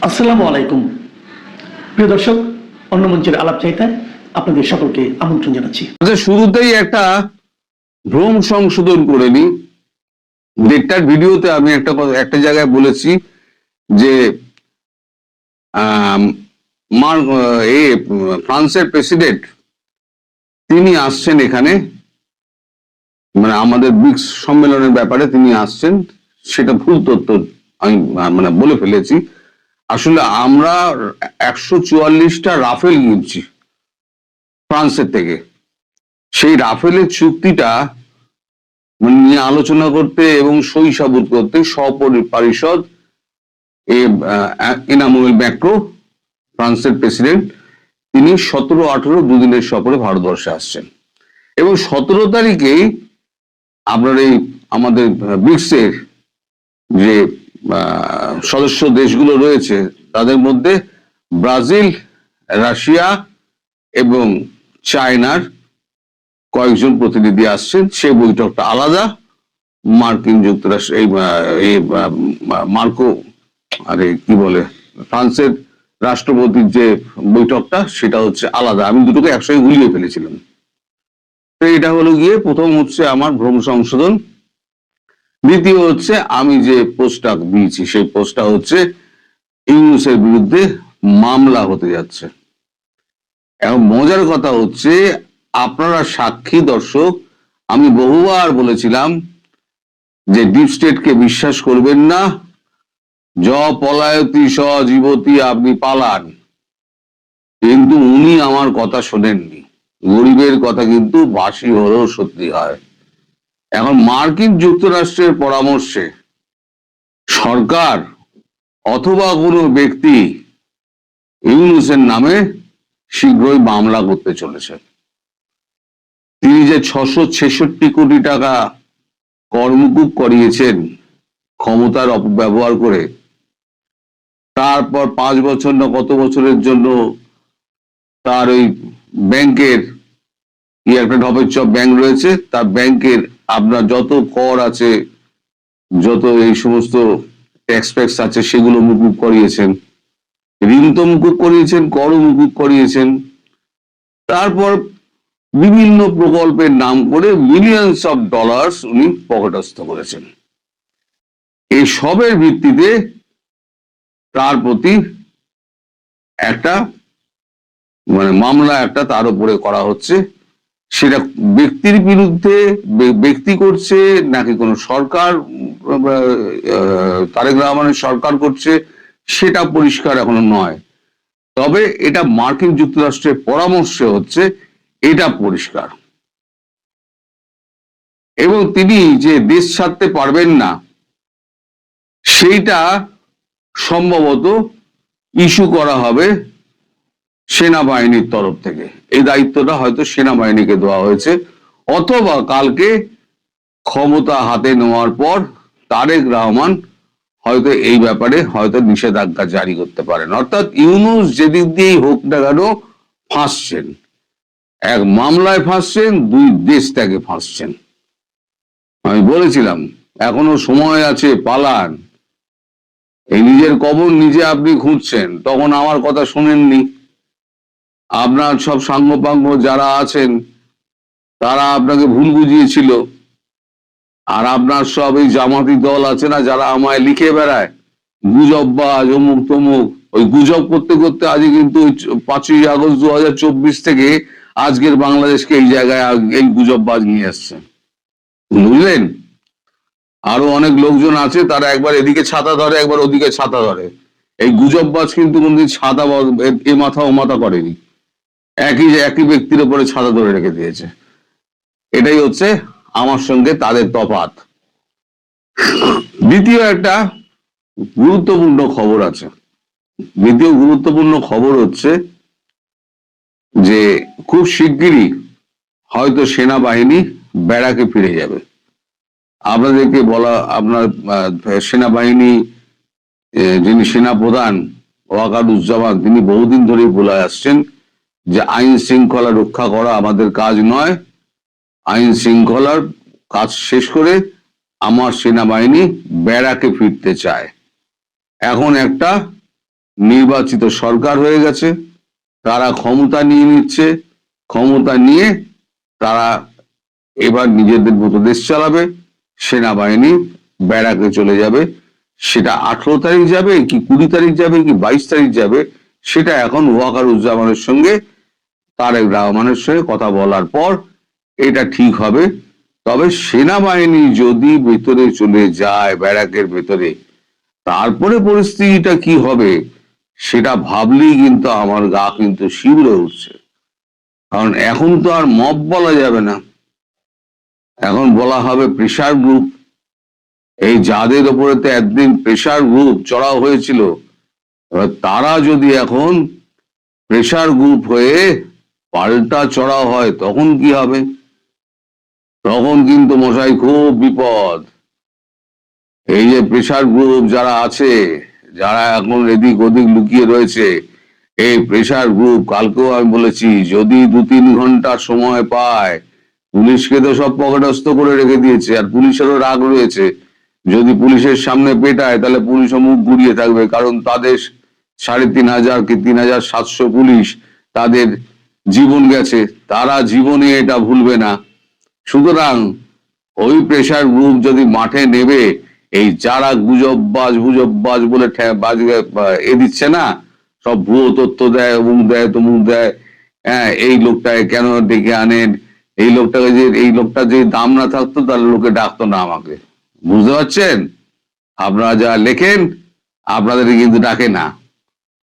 আসসালামু আলাইকুম প্রিয় দর্শক, অন্য মঞ্চের আলাপ চাইতায় আপনাদের সকলকে আমন্ত্রণ জানাচ্ছি। আচ্ছা, শুরুতেই একটা ভ্রম সংশোধন করে নি। দেড়টার ভিডিওতে আমি একটা জায়গায় বলেছি যে ফ্রান্সের প্রেসিডেন্ট তিনি আসছেন এখানে, মানে আমাদের ব্রিক্স সম্মেলনের ব্যাপারে তিনি আসছেন, সেটা ভুল তথ্য আমি বলে ফেলেছি। আসলে আমরা 144টা রাফেল কিনছি ফ্রান্সের থেকে। সেই রাফেলের চুক্তিটা নিয়ে আলোচনা করতে এবং সই সাবুত করতে সপরিষদ ইমানুয়েল ম্যাক্রো, ফ্রান্সের প্রেসিডেন্ট, তিনি 17-18 দুদিনের সফরে ভারতবর্ষে আসছেন। এবং 17 তারিখেই আপনার এই আমাদের ব্রিক্সের যে সদস্য দেশগুলো রয়েছে তাদের মধ্যে ব্রাজিল, রাশিয়া এবং চায়নার কয়েকজন প্রতিনিধি আসছেন। সে বৈঠকটা আলাদা। মার্কিন যুক্তরাষ্ট্র এই মার্কো কি বলে ফ্রান্সের রাষ্ট্রপতির যে বৈঠকটা সেটা হচ্ছে আলাদা। আমি দুটোকে একসঙ্গে গুলিয়ে ফেলেছিলাম। তো এটা হলো গিয়ে প্রথম হচ্ছে আমার ভ্রম সংশোধন। দ্বিতীয় হচ্ছে আমি যে পোস্টটা দিয়েছি সেই পোস্টটা হচ্ছে ইউনূসের বিরুদ্ধে মামলা হতে যাচ্ছে। এখন মজার কথা হচ্ছে, আপনারা সাক্ষী দর্শক, আমি বহুবার বলেছিলাম যে ডিপ স্টেটকে বিশ্বাস করবেন না, য পলায়তি স জীবতি, আপনি পালান। কিন্তু উনি আমার কথা শোনেননি। গরিবের কথা কিন্তু বাসি হলেও সত্যি হয়। এখন মার্কিন যুক্তরাষ্ট্রের পরামর্শে সরকার অথবা কোনো ব্যক্তি ইউনূসের নামে শীঘ্রই মামলা করতে চলেছে। তিনি যে 666 কোটি টাকা কর্মকুব করিয়েছেন ক্ষমতার অপব্যবহার করে, তারপর 5 বছর না কত বছরের জন্য তার ওই ব্যাংকের একটা ঢপের চপ ব্যাংক রয়েছে, তার ব্যাংকের আপনার যত কর আছে, যত এই সমস্ত ট্যাক্স আছে, সেগুলো মুকুব করিয়েছেন। ঋণ তো মুকুব করিয়েছেন, করও মুকুব করিয়েছেন। তারপর বিভিন্ন প্রকল্পের নাম করে মিলিয়নস অফ ডলার্স উনি পকেটস্থ করেছেন। এই সবের ভিত্তিতে তার প্রতি একটা মামলা একটা তার উপরে করা হচ্ছে। সেটা ব্যক্তির বিরুদ্ধে ব্যক্তি করছে নাকি কোনো সরকার, তারেক রহমানের সরকার করছে, সেটা পরিষ্কার এখনো নয়। তবে এটা মার্কিন যুক্তরাষ্ট্রের পরামর্শে হচ্ছে, এটা পরিষ্কার। এবং তিনি যে দেশ ছাড়তে পারবেন না সেইটা সম্ভবত ইস্যু করা হবে সেনাবাহিনীর তরফ থেকে। এই দায়িত্বটা হয়তো সেনাবাহিনীকে দেওয়া হয়েছে, অথবা কালকে ক্ষমতা হাতে নেওয়ার পর তারেক রহমান হয়তো এই ব্যাপারে হয়তো নিষেধাজ্ঞা জারি করতে পারেন। অর্থাৎ ইউনূস যেদিক দিয়েই হোক না কেন ফাঁসছেন। এক মামলায় ফাঁসছেন, দুই দেশ ত্যাগে ফাঁসছেন। আমি বলেছিলাম এখনো সময় আছে, পালান। এই নিজের কবর নিজে আপনি খুঁজছেন, তখন আমার কথা শোনেননি। আপনার সব সাঙ্গপাঙ্গ যারা আছেন তারা আপনাকে ভুল বুঝিয়েছিল। আর আপনার সব এই জামাতি দল আছে না, যারা আমায় লিখে বেড়ায় গুজববাজ অমুক তমুক, ওই গুজব করতে করতে আজকে কিন্তু ওই 5ই আগস্ট 2024 থেকে আজকের বাংলাদেশকে এই জায়গায় এই গুজববাজ নিয়ে আসছে, বুঝলেন? আরো অনেক লোকজন আছে, তারা একবার এদিকে ছাতা ধরে, একবার ওদিকে ছাতা ধরে। এই গুজববাজ কিন্তু কোনদিন ছাতা এ মাথা ও মাথা করেনি, একই ব্যক্তির উপরে ছাতা ধরে রেখে দিয়েছে। এটাই হচ্ছে আমার সঙ্গে তাদের তফাৎ। দ্বিতীয় একটা গুরুত্বপূর্ণ খবর আছে। দ্বিতীয় গুরুত্বপূর্ণ খবর হচ্ছে যে খুব শিগগিরই হয়তো সেনাবাহিনী ব্যারাকে ফিরে যাবে। আপনাদেরকে বলা, আপনার সেনাবাহিনী যিনি সেনাপ্রধান ওয়াকারুজ্জামান, তিনি বহুদিন ধরেই বলে আসছেন যে আইন শৃঙ্খলা রক্ষা করা আমাদের কাজ নয়, আইন শৃঙ্খলার কাজ শেষ করে আমার সেনাবাহিনী ব্যারাকে ফিরতে চায়। এখন একটা নির্বাচিত সরকার হয়ে গেছে, তারা ক্ষমতা নিয়ে নিচ্ছে, ক্ষমতা নিয়ে তারা এবার নিজেদের মতো দেশ চালাবে, সেনাবাহিনী ব্যারাকে চলে যাবে। সেটা 18 তারিখ যাবে কি 20 তারিখ যাবে কি 22 তারিখ যাবে, সেটা এখন ওয়াকারুজ্জামানের সঙ্গে তারেক রহমানের সঙ্গে কথা বলার পর এটা ঠিক হবে। তবে সেনাবাহিনী যদি ভেতরে চলে যায় ব্যারাকের ভেতরে, তারপরে পরিস্থিতিটা কি হবে সেটা ভাবলেই কিন্তু আমার গা কিন্তু শিউরে উঠছে। কারণ এখন তো আর মব বলা যাবে না, এখন বলা হবে প্রেশার গ্রুপ। এই যাদের ওপরে তো একদিন প্রেশার গ্রুপ চড়াও হয়েছিল, এবার তারা যদি এখন প্রেশার গ্রুপ হয়ে পাল্টা চড়াও হয় তখন কি হবে? তখন কিন্তু মশাই খুব বিপদ। এই যে প্রেশার গ্রুপ যারা আছে, যারা এখন এদিক ওদিক লুকিয়ে রয়েছে, এই প্রেশার গ্রুপ, কালকেও আমি বলেছি, যদি 2-3 ঘন্টা সময় পায়, পুলিশকে তো সব পকেটস্থ করে রেখে দিয়েছে, আর পুলিশেরও রাগ রয়েছে। যদি পুলিশের সামনে পেটায় তাহলে পুলিশও মুখ ঘুরিয়ে থাকবে, কারণ তাদের 3500 কি 3700 পুলিশ, তাদের জীবন গেছে, তারা জীবনে এটা ভুলবে না। সুতরাং ওই প্রেশার গ্রুপ যদি মাঠে নেবে, এই যারা গুজববাজ বলে এ দিচ্ছে না, সব ভুয়ো তথ্য দেয়, অমুক দেয় তমুক দেয়, হ্যাঁ এই লোকটাকে কেন ডেকে আনেন, এই লোকটাকে যে এই লোকটা যে দাম না থাকতো তাহলে লোকে ডাকতো না আমাকে। বুঝতে পারছেন? আপনারা যা লেখেন আপনাদের কিন্তু ডাকে না।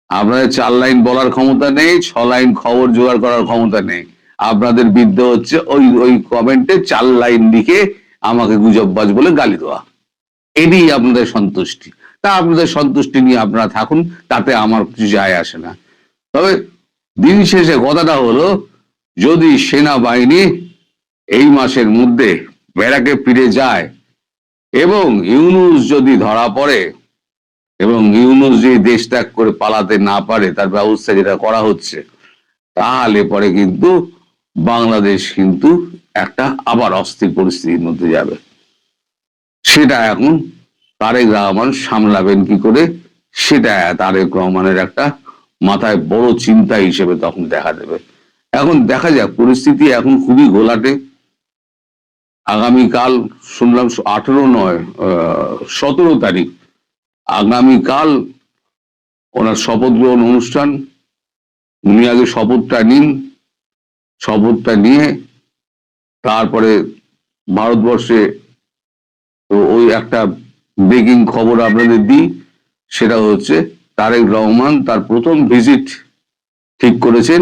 আপনাদের 4 লাইন বলার ক্ষমতা নেই, 6 লাইন খবর জোগাড় করার ক্ষমতা নেই। আপনাদের বিদ্যা হচ্ছে ওই ওই কমেন্টে 4 লাইন লিখে আমাকে গুজববাজ বলে গালি দেওয়া। এটি আপনাদের সন্তুষ্টি। তা আপনাদের সন্তুষ্টি নিয়ে আপনারা থাকুন, তাতে আমার কিছু যায় আসে না। তবে দিন শেষে কথাটা হলো, যদি সেনাবাহিনী এই মাসের মধ্যে ব্যারাকে ফিরে যায় এবং ইউনূস যদি ধরা পড়ে এবং ইউনূস যদি দেশ ত্যাগ করে পালাতে না পারে, তার ব্যবস্থা যেটা করা হচ্ছে, তাহলে পরে কিন্তু বাংলাদেশ কিন্তু একটা আবার অস্থির পরিস্থিতির মধ্যে যাবে। সেটা এখন তারেক রহমান সামলাবেন কি করে, সেটা তারেক রহমানের একটা মাথায় বড় চিন্তা হিসেবে তখন দেখা দেবে। এখন দেখা যাক, পরিস্থিতি এখন খুবই ঘোলাটে। আগামীকাল শুনলাম 18 নয় 17 তারিখ, আগামীকাল ওনার শপথ গ্রহণ অনুষ্ঠান। উনি আগে শপথটা নিন, শপথটা নিয়ে তারপরে ভারতবর্ষে ওই একটা ব্রেকিং খবর আপনাদের দিই, সেটা হচ্ছে তারেক রহমান তার প্রথম ভিজিট ঠিক করেছেন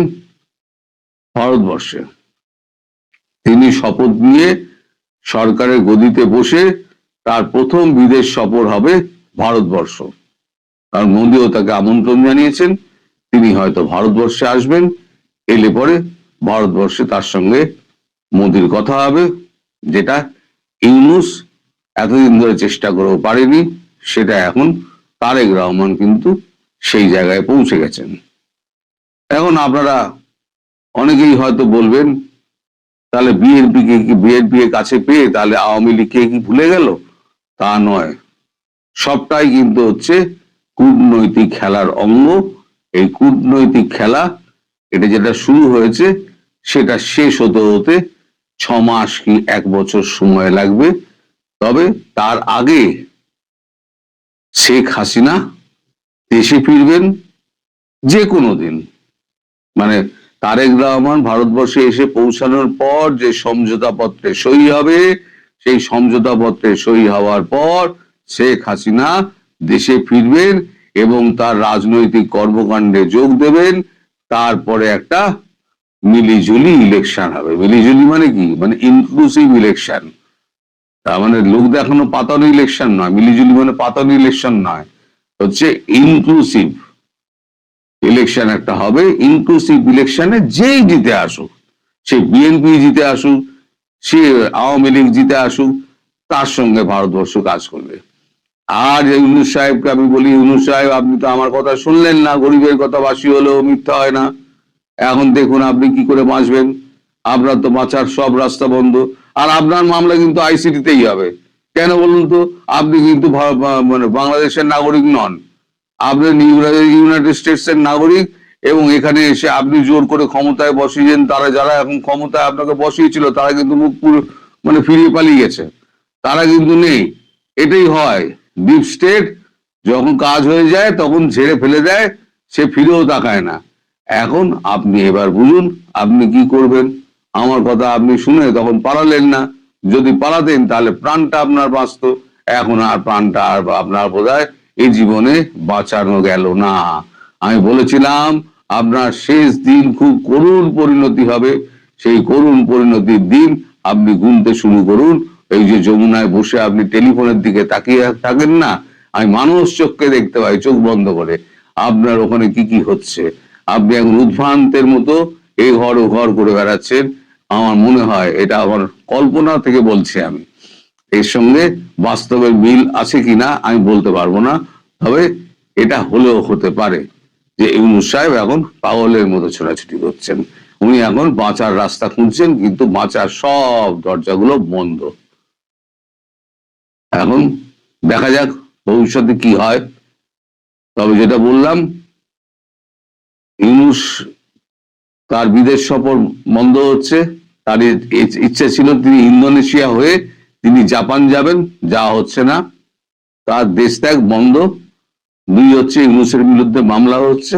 ভারতবর্ষে। তিনি শপথ নিয়ে সরকারের গদিতে বসে তার প্রথম বিদেশ সফর হবে ভারতবর্ষ। কারণ মোদিও তাকে আমন্ত্রণ জানিয়েছেন, তিনি হয়তো ভারতবর্ষে আসবেন। এলে পরে ভারতবর্ষে তার সঙ্গে মোদির কথা হবে, যেটা ইউনূস এতদিন ধরে চেষ্টা করেও পারেনি। সেটা এখন তারেক রহমান কিন্তু সেই জায়গায় পৌঁছে গেছেন। এখন আপনারা অনেকেই হয়তো বলবেন, তাহলে বিএনপি এর কাছে পেয়ে তাহলে আওয়ামী লীগকে কি ভুলে গেল? তা নয়, সবটাই কিন্তু হচ্ছে কূটনৈতিক খেলার অঙ্গ। এই কূটনৈতিক খেলা, এটা যেটা শুরু হয়েছে সেটা শেষ হতে হতে 6 মাস কি 1 বছর সময় লাগবে। তবে তার আগে শেখ হাসিনা দেশে ফিরবেন যে কোনো দিন। মানে তারেক রহমান ভারতবর্ষে এসে পৌঁছানোর পর যে সমঝোতা পত্রে সই হবে, সেই সমঝোতা পত্রে সই হওয়ার পর শেখ হাসিনা দেশে ফিরবেন এবং তার রাজনৈতিক কর্মকাণ্ডে যোগ দেবেন। তারপরে একটা মিলিজুলি ইলেকশন হবে। মিলিজুলি মানে কি? মানে ইনক্লুসিভ ইলেকশন। তার মানে লোক দেখানো পাতানো ইলেকশন নয়, মিলিজুলি মানে পাতানো ইলেকশন নয়, হচ্ছে ইনক্লুসিভ ইলেকশন একটা হবে। ইনক্লুসিভ ইলেকশনে যেই জিতে আসুক, সে বিএনপি জিতে আসুক, সে আওয়ামী লীগ জিতে আসুক, তার সঙ্গে ভারতবর্ষ কাজ করবে। আর ইউনূস সাহেবকে আমি বলি, ইউনূস সাহেব আপনি তো আমার কথা শুনলেন না, গরিবের কথা বাসি হলেও মিথ্যা হয় না। এখন দেখুন আপনি কি করে বাঁচবেন। আপনার তো বাঁচার সব রাস্তা বন্ধ। আর আপনার মামলা কিন্তু আইসিটিতেই হবে। কেন বলুন তো? আপনি কিন্তু মানে বাংলাদেশের নাগরিক নন, আপনি ইউনাইটেড স্টেটস এর নাগরিক, এবং এখানে এসে আপনি জোর করে ক্ষমতায় বসিয়েছেন। তারা যারা এখন ক্ষমতায় আপনাকে বসিয়েছিল তারা কিন্তু মুখ মানে ফিরিয়ে পালিয়ে গেছে, তারা কিন্তু নেই। এটাই হয়, ডিপ স্টেট যখন কাজ হয়ে যায় তখন ঝেড়ে ফেলে দেয়, সে ফিরেও তাকায় না। এখন আপনি এবার বুঝুন আপনি কি করবেন। আমার কথা আপনি শুনে তখন পালালেন না, যদি পালাতেন তাহলে প্রাণটা আপনার বাঁচত। এখন আর প্রাণটা আর আপনার বোধহয় এই জীবনে বাঁচানো গেল না। আমি বলেছিলাম আপনার শেষ দিন খুব করুণ পরিণতি হবে, সেই করুণ পরিণতির দিন আপনি গুনতে শুরু করুন। এই যে যমুনায় বসে আপনি টেলিফোনের দিকে তাকিয়ে থাকেন না, আমি মানুষ চোখকে দেখতে পাই চোখ বন্ধ করে আপনার ওখানে কি কি হচ্ছে। আপনি এখন উদ্ভ্রান্তের মতো এই ঘর ও ঘর করে বেড়াচ্ছেন। আমার মনে হয় এটা আমার কল্পনা থেকে বলছি আমি, এর সঙ্গে বাস্তবের মিল আছে কিনা আমি বলতে পারবো না, তবে এটা হলেও হতে পারে যে ইউনূস সাহেব এখন পাগলের মতো ছোটাছুটি করছেন। উনি এখন বাঁচার রাস্তা খুঁজছেন, কিন্তু বাঁচার সব দরজাগুলো বন্ধ। এখন দেখা যাক ভবিষ্যতে কি হয়। তবে যেটা বললাম, ইউনূস তার বিদেশ সফর বন্ধ হচ্ছে। তার ইচ্ছে ছিল তিনি ইন্দোনেশিয়া হয়ে তিনি জাপান যাবেন, যা হচ্ছে না। তার দেশ ত্যাগ বন্ধ। 2 হচ্ছে ইউনূসের বিরুদ্ধে মামলা হচ্ছে।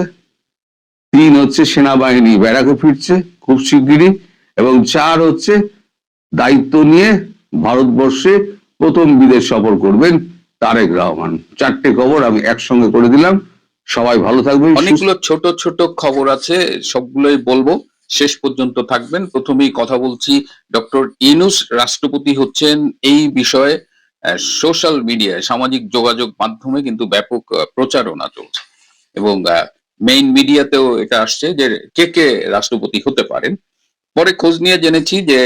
3 হচ্ছে সেনাবাহিনী ব্যারাকে ফিরছে খুব শিগগিরই। এবং 4 হচ্ছে দায়িত্ব নিয়ে ভারতবর্ষে প্রথম বিদেশ সফর করবেন তারেক রহমান। 4টে খবর আমি একসঙ্গে করে দিলাম। সবাই ভালো থাকবেন। অনেকগুলো ছোট ছোট খবর আছে, সবগুলোই বলবো, শেষ পর্যন্ত থাকবেন। প্রথমেই কথা বলছি, ডক্টর ইউনূস রাষ্ট্রপতি হচ্ছেন এই বিষয়ে সোশ্যাল মিডিয়ায়, সামাজিক যোগাযোগ মাধ্যমে কিন্তু ব্যাপক প্রচারণা চলছে, এবং মেইন মিডিয়াতেও এটা আসছে যে কে কে রাষ্ট্রপতি হতে পারেন। পরে খোঁজ নিয়ে জেনেছি যে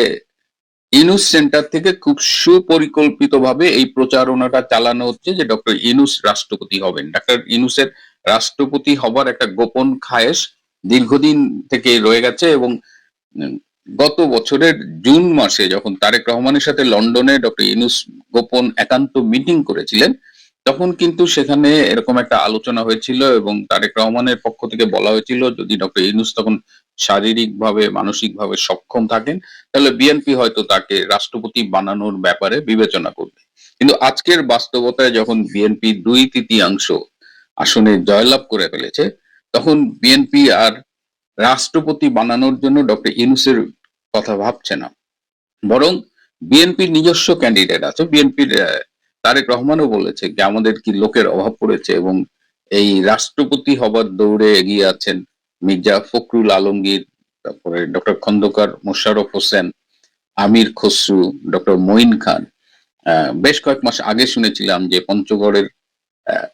ইউনূস সেন্টার থেকে খুব সুপরিকল্পিতভাবে এই প্রচারণাটা চালানো হচ্ছে যে ডক্টর ইউনূস রাষ্ট্রপতি হবেন। ডক্টর ইউনূসের রাষ্ট্রপতি হবার একটা গোপন খায়েশ দীর্ঘদিন থেকে রয়ে গেছে, এবং উম, গত বছরের জুন মাসে যখন তারেক রহমানের সাথে লন্ডনে ডক্টর ইউনূস গোপন একান্ত মিটিং করেছিলেন, তখন কিন্তু সেখানে এরকম একটা আলোচনা হয়েছিল, এবং তারেক রহমানের পক্ষ থেকে বলা হয়েছিল যদি ডক্টর ইউনূস তখন শারীরিকভাবে মানসিকভাবে সক্ষম থাকেন তাহলে বিএনপি হয়তো তাকে রাষ্ট্রপতি বানানোর ব্যাপারে বিবেচনা করবে। কিন্তু আজকের বাস্তবতায় যখন বিএনপি 2/3 আসনে জয়লাভ করে ফেলেছে, তখন বিএনপি আর রাষ্ট্রপতি বানানোর জন্য ডক্টর ইউনূসের কথা ভাবছে না, বরং বিএনপির নিজস্ব ক্যান্ডিডেট আছে। বিএনপির তারেক রহমানও বলেছে যে আমাদের কি লোকের অভাব পড়েছে, এবং এই রাষ্ট্রপতি হবার দৌড়ে এগিয়ে আছেন মির্জা ফখরুল আলমগীর, তারপরে ডক্টর খন্দকার মোশাররফ হোসেন, আমির খসরু, ডক্টর মঈন খান। বেশ কয়েক মাস আগে শুনেছিলাম যে পঞ্চগড়ের আহ,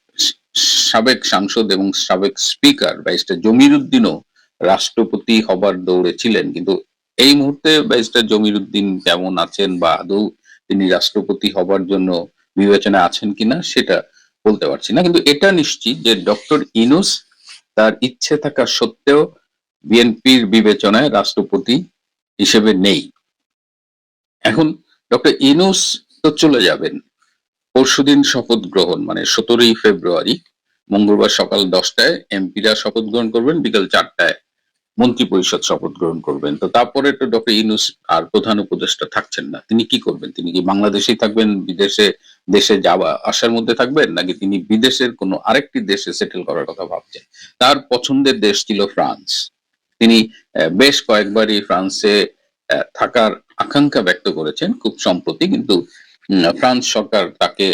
সাবেক সাংসদ এবং সাবেক স্পিকার ব্যারিস্টার জমির উদ্দিনও রাষ্ট্রপতি হবার দৌড়ে ছিলেন, কিন্তু এই মুহূর্তে ব্যারিস্টার জমির উদ্দিন কেমন আছেন বা আদৌ তিনি রাষ্ট্রপতি হবার জন্য বিবেচনায় আছেন কিনা সেটা বলতে পারছি না। কিন্তু এটা নিশ্চিত যে ডক্টর ইউনূস তার ইচ্ছে থাকা সত্ত্বেও বিএনপির বিবেচনায় রাষ্ট্রপতি হিসেবে নেই। এখন ডক্টর ইউনূস তো চলে যাবেন পরশুদিন শপথ গ্রহণ, মানে 17ই ফেব্রুয়ারি মঙ্গলবার সকাল 10টায় এমপিরা শপথ গ্রহণ করবেন, বিকাল 4টায় মন্ত্রী পরিষদ শপথ গ্রহণ করবেন। তো তারপরে তো ডক্টর ইউনূস আর প্রধান উপদেষ্টা থাকছেন না, তিনি কি করবেন? তিনি কি বাংলাদেশেই থাকবেন, বিদেশে দেশে যাওয়া আসার মধ্যে থাকবেন, নাকি তিনি বিদেশের কোনো আরেকটি দেশে সেটেল করার কথা ভাবছেন? তার পছন্দের দেশ ছিল ফ্রান্স। তিনি বেশ কয়েকবারই ফ্রান্সে থাকার আকাঙ্ক্ষা ব্যক্ত করেছেন খুব সম্প্রতি, কিন্তু ফ্রান্স সরকার তাকে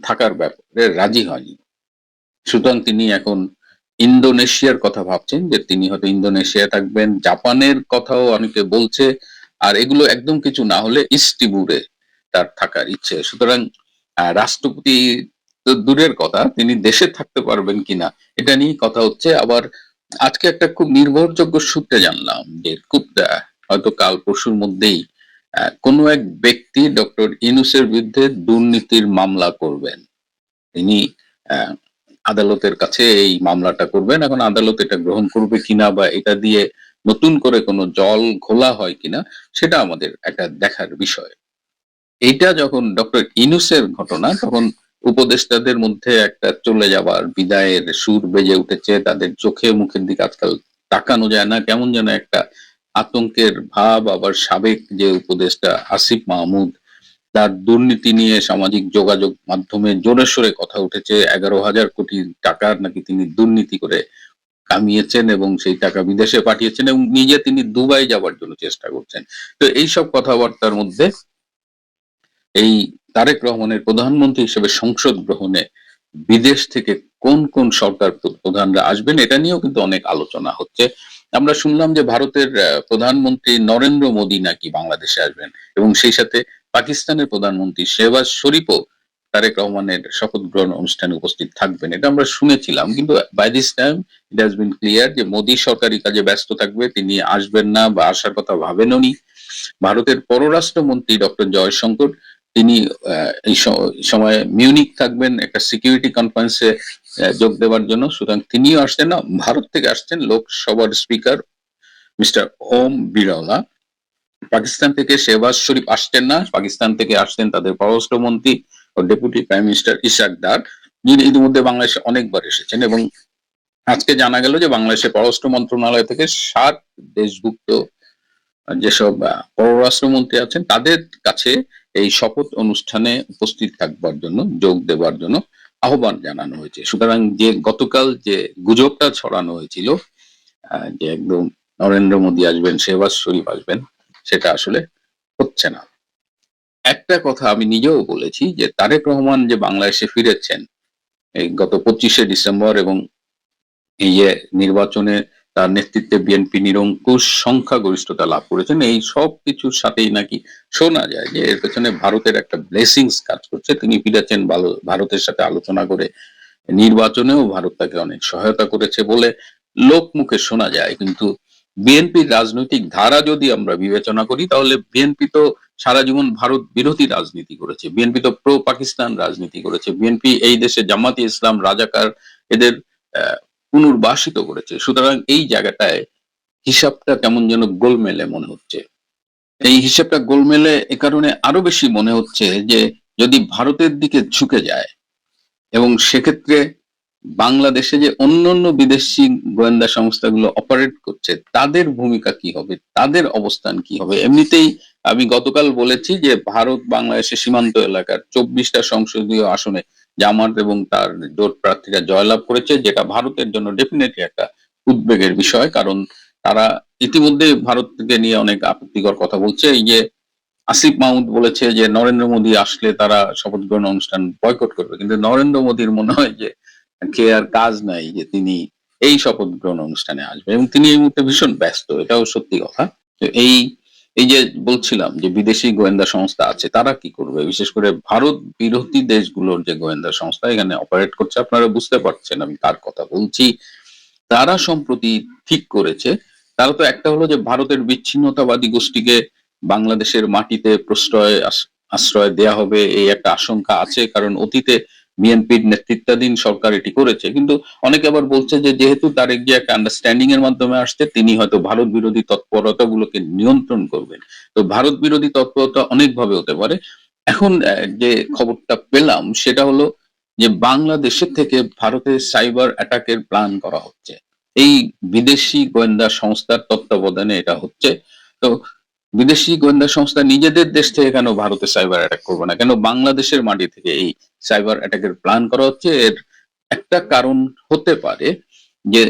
থাকার ব্যাপারে রাজি হয়নি। সুতরাং তিনি এখন ইন্দোনেশিয়ার কথা ভাবছেন, যে তিনি হয়তো ইন্দোনেশিয়া থাকবেন। জাপানের কথাও অনেকে বলছে, আর এগুলো একদম কিছু না হলে ইস্ট তিমুরে তার থাকার ইচ্ছে। সুতরাং রাষ্ট্রপতি তো দূরের কথা, তিনি দেশে থাকতে পারবেন কিনা এটা নিয়ে কথা হচ্ছে। আবার আজকে একটা খুব নির্ভরযোগ্য সূত্রে জানলাম যে খুব হয়তো কাল পরশুর মধ্যেই কোনো এক ব্যক্তি ডক্টর ইউনূসের বিরুদ্ধে দুর্নীতির মামলা করবেন। তিনি আহ, আদালতের কাছে এই মামলাটা করবেন। এখন আদালত এটা গ্রহণ করবে কিনা বা এটা দিয়ে নতুন করে কোনো জল ঘোলা হয় কিনা সেটা আমাদের একটা দেখার বিষয়। এইটা যখন ডক্টর ইউনূসের ঘটনা, তখন উপদেষ্টাদের মধ্যে একটা চলে যাবার বিদায়ের সুর বেজে উঠেছে, তাদের চোখে মুখের দিকে আজকাল তাকানো যায় না, কেমন যেন একটা আতঙ্কের ভাব। আবার সাবেক যে উপদেষ্টা আসিফ মাহমুদ, তার দুর্নীতি নিয়ে সামাজিক যোগাযোগ মাধ্যমে জোরে সোরে কথা উঠেছে, 11,000 কোটি টাকার নাকি তিনি দুর্নীতি করে কামিয়েছেন এবং সেই টাকা বিদেশে পাঠিয়েছেন এবং নিজে তিনি দুবাই যাবার জন্য চেষ্টা করছেন। তো এইসব কথাবার্তার মধ্যে এই তারেক রহমানের প্রধানমন্ত্রী হিসেবে সংসদ গ্রহণে বিদেশ থেকে কোন কোন সরকার প্রধানরা আসবেন এটা নিয়েও কিন্তু অনেক আলোচনা হচ্ছে। আমরা শুনলাম যে ভারতের প্রধানমন্ত্রী নরেন্দ্র মোদী নাকি বাংলাদেশে আসবেন এবং সেই সাথে পাকিস্তানের প্রধানমন্ত্রী শেহবাজ শরীফও তারেক রহমানের শপথ গ্রহণ অনুষ্ঠানে উপস্থিত থাকবেন, এটা আমরা শুনেছিলাম। কিন্তু by this time it has been clear যে মোদী সরকারি কাজে ব্যস্ত থাকবে, তিনি আসবেন না বা আসার কথা ভাবেননি। ভারতের পররাষ্ট্রমন্ত্রী ডক্টর জয়শঙ্কর, তিনি এই সময়ে মিউনিক থাকবেন একটা সিকিউরিটি কনফারেন্সে যোগ দেওয়ার জন্য, সুতরাং তিনিও আসছেন না। ভারত থেকে আসছেন লোকসভার স্পিকার মিস্টার ওম বিরলা। পাকিস্তান থেকে শেহবাজ শরীফ আসছেন না, পাকিস্তান থেকে আসছেন তাদের পররাষ্ট্রমন্ত্রী ও ডেপুটি প্রাইম মিনিস্টার ইশাক দার, যিনি ইতিমধ্যে বাংলাদেশে অনেকবার এসেছেন। এবং আজকে জানা গেল যে বাংলাদেশের পররাষ্ট্র মন্ত্রণালয় থেকে 7 দেশভুক্ত যেসব পররাষ্ট্রমন্ত্রী আছেন তাদের কাছে এই শপথ অনুষ্ঠানে উপস্থিত থাকবার জন্য, যোগ দেবার জন্য আহ্বান জানানো হয়েছে। সুতরাং যে গতকাল যে গুজবটা ছড়ানো হয়েছিল যে একদম নরেন্দ্র মোদী আসবেন, শেহবাজ শরীফ আসবেন, সেটা আসলে হচ্ছে না। একটা কথা আমি নিজেও বলেছি যে তারেক রহমান যে বাংলাদেশে ফিরেছেন এই গত 25শে ডিসেম্বর এবং এই যে নির্বাচনে তার নেতৃত্বে বিএনপি নিরঙ্কুশ সংখ্যাগরিষ্ঠতা লাভ করেছেন, এই সব কিছুর সাথেই নাকি শোনা যায় যে এর পেছনে ভারতের একটা ব্লেসিংস কাজ করছে। তিনি ফিরেছেন ভারতের সাথে আলোচনা করে, নির্বাচনেও ভারত তাকে অনেক সহায়তা করেছে বলে লোক মুখে শোনা যায়। কিন্তু বিএনপির রাজনৈতিক ধারা যদি আমরা বিবেচনা করি তাহলে বিএনপি তো সারা জীবন ভারত বিরোধী রাজনীতি করেছে, বিএনপি তো প্রো পাকিস্তান রাজনীতি করেছে, বিএনপি এই দেশে জামাতি ইসলাম, রাজাকার এদের পুনর্বাসিত করেছে। সুতরাং এই জায়গাটায় হিসাবটা কেমন যেন গোলমেলে মনে হচ্ছে। এই হিসাবটা গোলমেলে এ কারণে আরো বেশি মনে হচ্ছে যে যদি ভারতের দিকে ঝুঁকে যায় এবং সেক্ষেত্রে বাংলাদেশে যে অন্যান্য বিদেশি গোয়েন্দা সংস্থাগুলো অপারেট করছে তাদের ভূমিকা কি হবে, তাদের অবস্থান কি হবে। এমনিতেই আমি গতকাল বলেছি যে ভারত বাংলাদেশের সীমান্ত এলাকার 24টা সংসদীয় আসনে জামাত এবং তার জোট প্রার্থীরা জয়লাভ করেছে, যেটা ভারতের জন্য ডেফিনেটলি একটা উদ্বেগের বিষয়। কারণ তারা ইতিমধ্যে ভারতকে নিয়ে অনেক আপত্তিকর কথা বলছে। এই যে আসিফ মাহমুদ বলেছে যে নরেন্দ্র মোদী আসলে তারা শপথ গ্রহণ অনুষ্ঠান বয়কট করবে, কিন্তু নরেন্দ্র মোদীর মনে হয় যে কে আর কাজ নাই যে তিনি এই শপথ গ্রহণ অনুষ্ঠানে আসবে এবং তিনি এই মুহূর্তে ভীষণ ব্যস্ত, এটাও সত্যি কথা। তো এই এই যে বলছিলাম যে বিদেশি গোয়েন্দা সংস্থা আছে তারা কি করবে, বিশেষ করে ভারত বিরোধী দেশগুলোর যে গোয়েন্দা সংস্থা এখানে অপারেট করছে, আপনারা বুঝতে পারছেন আমি কার কথা বলছি। তারা সম্প্রতি ঠিক করেছে, তারা তো একটা হলো যে ভারতের বিচ্ছিন্নতাবাদী গোষ্ঠীকে বাংলাদেশের মাটিতে আশ্রয় দেয়া হবে এই একটা আশঙ্কা আছে, কারণ অতীতে বিএনপির নেতৃত্বাধীন সরকার এটি করেছে। কিন্তু অনেকে আবার বলছে যে যেহেতু তারেক যে একটা আন্ডারস্ট্যান্ডিং এর মাধ্যমে আসছে, তিনি হয়তো ভারত বিরোধী তৎপরতা গুলোকে নিয়ন্ত্রণ করবেন। তো ভারত বিরোধী তৎপরতা অনেক ভাবে হতে পারে। এখন যে খবরটা পেলাম সেটা হলো যে বাংলাদেশের থেকে ভারতে সাইবার অ্যাটাকের প্ল্যান করা হচ্ছে, এই বিদেশি গোয়েন্দা সংস্থার তত্ত্বাবধানে এটা হচ্ছে। তো বিদেশি গোয়েন্দা সংস্থা নিজেদের দেশ থেকে কেন ভারতে সাইবার অ্যাটাক করবে না, কেন বাংলাদেশের মাটি থেকে এই সাইবার অ্যাটাকের প্ল্যান করা হচ্ছে? এর একটা কারণ হতে পারে যে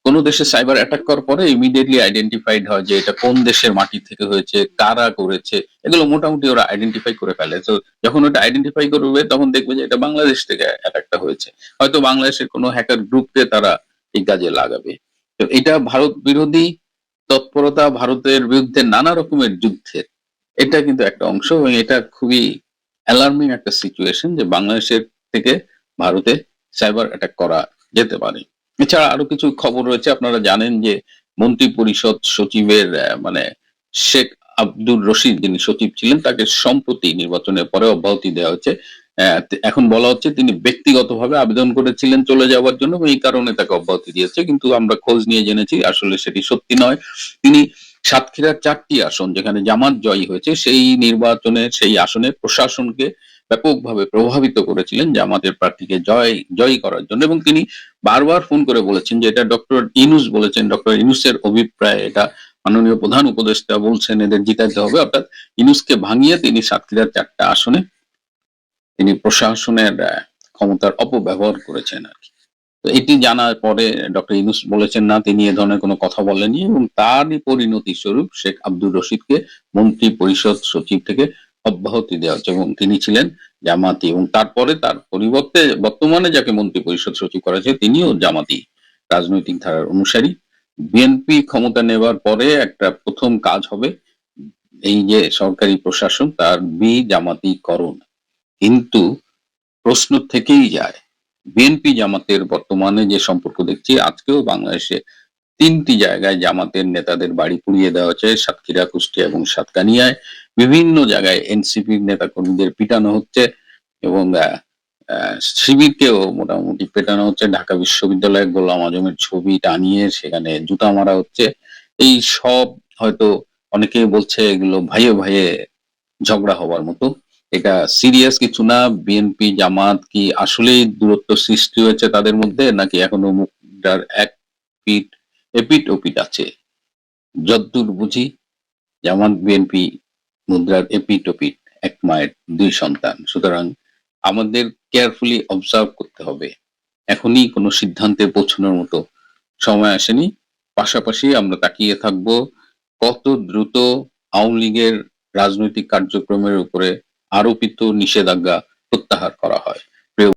কোন দেশে সাইবার অ্যাটাক করার পরে ইমিডিয়েটলি আইডেন্টিফাইড হয় যে এটা কোন দেশের মাটি থেকে হয়েছে, কারা করেছে, এগুলো মোটামুটি ওরা আইডেন্টিফাই করে ফেলে। তো যখন ওটা আইডেন্টিফাই করবে তখন দেখবে যে এটা বাংলাদেশ থেকে অ্যাটাকটা হয়েছে, হয়তো বাংলাদেশের কোনো হ্যাকার গ্রুপকে তারা এই কাজে লাগাবে। তো এটা ভারত বিরোধী তৎপরতা, ভারতের বিরুদ্ধে নানা রকমের যুদ্ধের এটা কিন্তু একটা অংশ এবং এটা খুবই অ্যালার্মিং একটা সিচুয়েশন যে বাংলাদেশের থেকে ভারতে সাইবার অ্যাটাক করা যেতে পারে। এছাড়া আরো কিছু খবর রয়েছে, আপনারা জানেন যে মন্ত্রী পরিষদ সচিবের মানে শেখ আব্দুর রশিদ যিনি সচিব ছিলেন তাকে সম্প্রতি নির্বাচনের পরে অব্যাহতি দেওয়া হচ্ছে। এখন বলা হচ্ছে তিনি ব্যক্তিগতভাবে আবেদন করেছিলেন চলে যাওয়ার জন্য এবং এই কারণে তাকে অব্যাহতি দিয়েছে, কিন্তু আমরা খোঁজ নিয়ে জেনেছি আসলে সেটি সত্যি নয়। তিনি সাতক্ষীরার 4টি আসন যেখানে জামাত জয়ী হয়েছে সেই নির্বাচনে সেই আসনের প্রশাসনকে ব্যাপকভাবে প্রভাবিত করেছিলেন জামাতের প্রার্থীকে জয়ী করার জন্য, এবং তিনি বারবার ফোন করে বলেছেন যে এটা ডক্টর ইউনূস বলেছেন, ডক্টর ইউনূসের অভিপ্রায়, এটা মাননীয় প্রধান উপদেষ্টা বলছেন এদের জিতাতে হবে। অর্থাৎ ইউনূসকে ভাঙিয়ে তিনি সাতক্ষীরার 4টা আসনে তিনি প্রশাসনের ক্ষমতার অপব্যবহার করেছেন আর কি। তো এটি জানার পরে ডক্টর ইউনূস বলেছেন না, তিনি এ ধরনের কোনো কথা বলেনি, এবং তারই পরিণতি স্বরূপ শেখ আব্দুর রশিদকে মন্ত্রী পরিষদ সচিব থেকে অব্যাহতি দেওয়া হচ্ছে, এবং তিনি ছিলেন জামাতি, এবং তারপরে তার পরিবর্তে বর্তমানে যাকে মন্ত্রী পরিষদ সচিব করা হয়েছে তিনিও জামাতি রাজনৈতিক ধারার অনুসারী। বিএনপি ক্ষমতা নেবার পরে একটা প্রথম কাজ হবে এই যে সরকারি প্রশাসন তার জামাতিকরণ। কিন্তু প্রশ্ন থেকেই যায়, বিএনপি জামাতের বর্তমানে যে সম্পর্ক দেখছি, আজকেও বাংলাদেশে 3টি জায়গায় জামাতের নেতাদের বাড়ি পুড়িয়ে দেওয়া হচ্ছে, সাতক্ষীরা, কুষ্টিয়া এবং সাতকানিয়ায়। বিভিন্ন জায়গায় এনসিপির নেতাকর্মীদের পিটানো হচ্ছে, এবং শিবিরকেও মোটামুটি পেটানো হচ্ছে। ঢাকা বিশ্ববিদ্যালয়ে গোলাম আজমের ছবি টানিয়ে সেখানে জুতা মারা হচ্ছে। এই সব হয়তো অনেকে বলছে এগুলো ভাইয়ে ভাইয়ে ঝগড়া হবার মতো, এটা সিরিয়াস কিছু না। বিএনপি জামাত কি আসলেই দূরত্ব সৃষ্টি হয়েছে তাদের মধ্যে, নাকি এখনো মুদ্রার এক পিঠ এপিঠ ওপিঠ আছে? যতদূর বুঝি জামাত বিএনপি মুদ্রার এপিঠ ওপিঠ, এক মায়ের 2 সন্তান। সুতরাং আমাদের কেয়ারফুলি অবজার্ভ করতে হবে, এখনই কোনো সিদ্ধান্তে পৌঁছানোর মতো সময় আসেনি। পাশাপাশি আমরা তাকিয়ে থাকব কত দ্রুত আওয়ামী লীগের রাজনৈতিক কার্যক্রমের উপরে আরোপিত নিষেধাজ্ঞা প্রত্যাহার করা হয়।